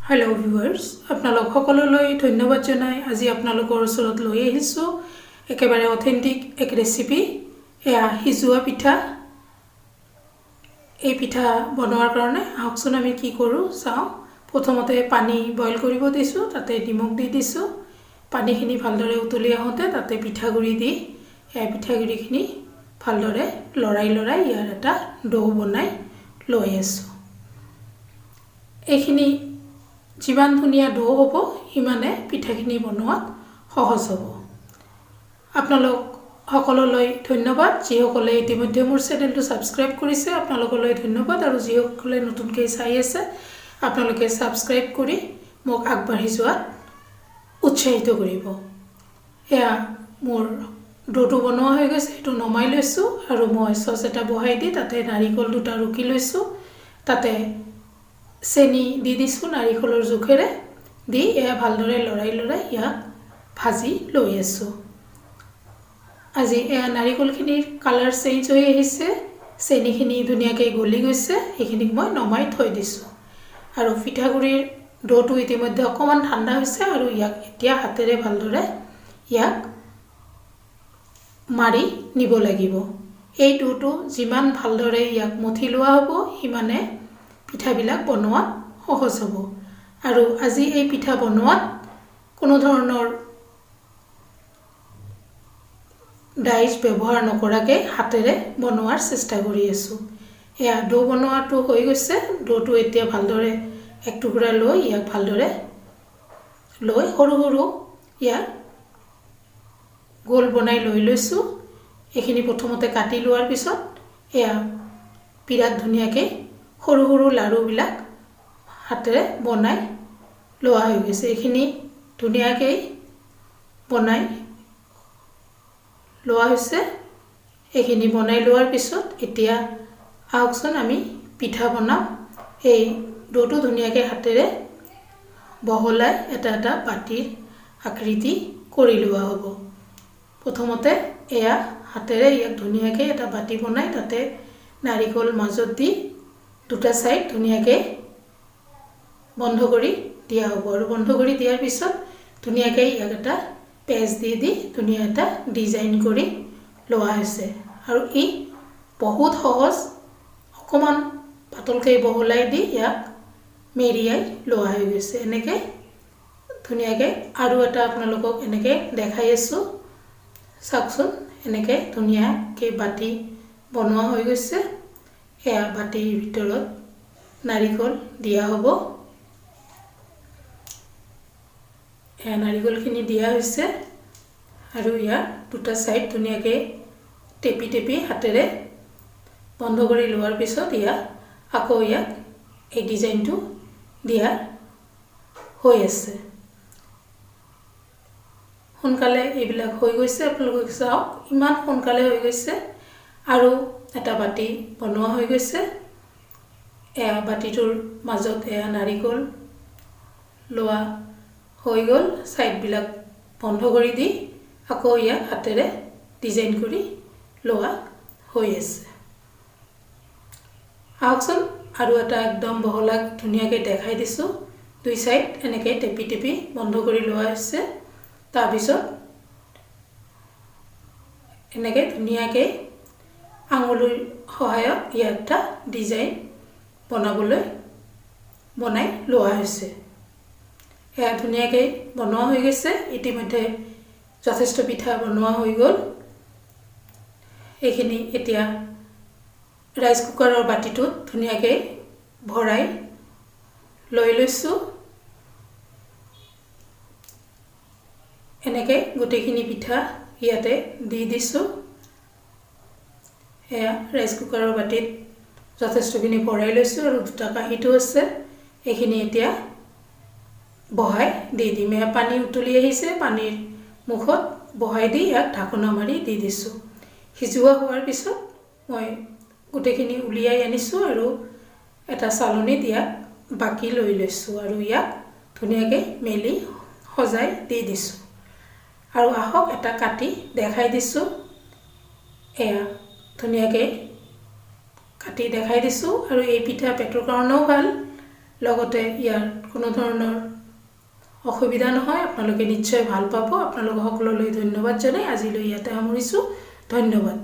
Hello viewers आपनालोक सकलोলৈ धन्यवाद जनाई আজি আপোনালোকৰ ওচৰত লৈ আহিছো একেবাৰে অথেন্টিক এক ৰেচিপি এয়া হিজুৱা পিঠা এই পিঠা বনোৱাৰ কাৰণে আহকচোন আমি কি কৰো চাও প্ৰথমতে পানী বইল কৰিব দিছো তাতে নিমখ দি দিছো পানীখিনি ভালদৰে উতলি আহোতে তাতে পিঠাগুৰি দি এই পিঠাগুৰিখিনি ভালদৰে লৰাই ইয়াৰ এটা ডো বনাই লৈ আছো এইখিনি जीवान धुनिया डो हब सिमाने पिठाखिनि बनोवात सहज हब आपनालोक सकलोলৈ धन्यवाद जिসকলে ইতিমধ্যে মোৰ চেনেলটো সাবস্ক্ৰাইব কৰিছে আপোনালোকলৈ ধন্যবাদ আৰু যিসকলে নতুনকৈ চাই আছে আপোনালোকে সাবস্ক্ৰাইব কৰি মোক আগবাঢ়ি যোৱাত উৎসাহিত কৰিব এয়া মোৰ ডোটো বনোৱা হৈ গৈছে এটো নমাই লৈছো আৰু মই সস এটা বহাই দি তাতে নাৰিকল দুটা ৰুকি লৈছো তাতে চেনি দি দিছো নাৰিকলৰ জোখেৰে দি এয়া ভালদৰে লৰাই ইয়াক ভাজি লৈ আছো আজি এয়া নাৰিকলখিনিৰ কালাৰ চেঞ্জ হৈ আহিছে চেনিখিনি ধুনিয়াকৈ গলি গৈছে এইখিনিক মই নমাই থৈ দিছো আৰু পিঠাগুৰিৰ ডোটো ইতিমধ্যে অকমান ঠাণ্ডা হৈছে আৰু ইয়াক এতিয়া হাতেৰে ভালদৰে ইয়াক মাৰি নিব লাগিব এই ডোটো যিমান ভালদৰে ইয়াক মথি লোৱা হ'ব সিমানে পিঠাবিলাক বনোৱা সহজ হ'ব আৰু আজি এই পিঠা বনোৱাত কোনো ধৰণৰ ডাইচ ব্যৱহাৰ নকৰাকে হাতেৰে বনোৱাৰ চেষ্টা কৰি আছো এয়া ডো বনোৱাটো হৈ গৈছে ডোটো এতিয়া ভালদৰে এক টুকুৰা লৈ ইয়াক ভালদৰে লৈ সৰু ইয়াক গোল বনাই লৈ লৈছো এইখিনি প্ৰথমতে কাটি লোৱাৰ পিছত এয়া বিৰাট ধুনিয়াকৈ সৰু লাৰু বিলাক হাতেৰে বনাই লোৱা হৈ গৈছে এইখিনি ধুনিয়াকৈ বনাই লোৱা হৈছে এইখিনি বনাই লোৱাৰ পিছত এতিয়া আহকচোন আমি পিঠা বনাম এই ডোটো ধুনিয়াকৈ হাতেৰে বহলাই এটা পাটিৰ আকৃতি কৰি লোৱা হ'ব প্ৰথমতে এয়া হাতেৰে ইয়াক ধুনিয়াকৈ এটা বাটি বনাই তাতে নাৰিকল মাজত দি দুটা সাইড ধুনিয়াকৈ বন্ধ কৰি দিয়া হ'ব আৰু বন্ধ কৰি দিয়াৰ পিছত ধুনিয়াকৈ ইয়াক এটা পেজ দি ধুনিয়া এটা ডিজাইন কৰি লোৱা হৈছে আৰু ই বহুত সহজ অকমান পাতলকৈ বহলাই দি ইয়াক মেৰিয়াই লোৱা হৈ গৈছে এনেকৈ ধুনিয়াকৈ আৰু এটা আপোনালোকক এনেকৈ দেখাই আছো চাওকচোন এনেকৈ ধুনিয়াকৈ বাটি বনোৱা হৈ গৈছে এয়া বাটিৰ ভিতৰত নাৰিকল দিয়া হ'ব এয়া নাৰিকলখিনি দিয়া হৈছে আৰু ইয়াৰ দুটা সাইড ধুনিয়াকৈ টেপি হাতেৰে বন্ধ কৰি লোৱাৰ পিছত ইয়াক আকৌ ইয়াক এই ডিজাইনটো দিয়া হৈ আছে সোনকালে এইবিলাক হৈ গৈছে আপোনালোকে চাওক ইমান সোনকালে হৈ গৈছে আৰু এটা বাটি বনোৱা হৈ গৈছে এয়া বাটিটোৰ মাজত এয়া নাৰিকল লোৱা হৈ গ'ল সাইড বিলাক বন্ধ কৰি দি আকৌ ইয়াক হাতেৰে ডিজাইন কৰি লোৱা হৈ আছে আহকচোন আৰু এটা একদম বহলা ধুনিয়াকৈ দেখাই দিছো দুই সাইড এনেকৈ টেপি বন্ধ কৰি লোৱা হৈছে তাৰ পিছত এনেকৈ ধুনিয়াকৈ আঙুলিৰ সহায়ত ইয়াত এটা ডিজাইন বনাই লোৱা হৈছে এয়া ধুনিয়াকৈ বনোৱা হৈ গৈছে ইতিমধ্যে যথেষ্ট পিঠা বনোৱা হৈ গ'ল এইখিনি এতিয়া ৰাইচ কুকাৰৰ বাটিটোত ধুনিয়াকৈ ভৰাই লৈ লৈছো এনেকৈ গোটেইখিনি পিঠা ইয়াতে দি দিছো এয়া ৰাইচ কুকাৰৰ বাটিত যথেষ্টখিনি ভৰাই লৈছো আৰু দুটা কাহিটো আছে এইখিনি এতিয়া বহাই দি দিম এয়া পানী উতলি আহিছে পানীৰ মুখত বহাই দি ইয়াক ঢাকনা মাৰি দি দিছো সিজুৱা হোৱাৰ পিছত মই গোটেইখিনি উলিয়াই আনিছো আৰু এটা চালনীত ইয়াক বাকি লৈ লৈছো আৰু ইয়াক ধুনিয়াকৈ মেলি সজাই দি দিছো আৰু আহক এটা কাটি দেখাই দিছো এয়া ধুনিয়াকৈ কাটি দেখাই দিছো আৰু এই পিঠা পেটৰ কাৰণেও ভাল লগতে ইয়াৰ কোনো ধৰণৰ অসুবিধা নহয়। আপোনালোকে নিশ্চয় ভাল পাব। আপোনালোক সকলোলৈ ধন্যবাদ জনাই আজিলৈ ইয়াতে সামৰিছোঁ। ধন্যবাদ।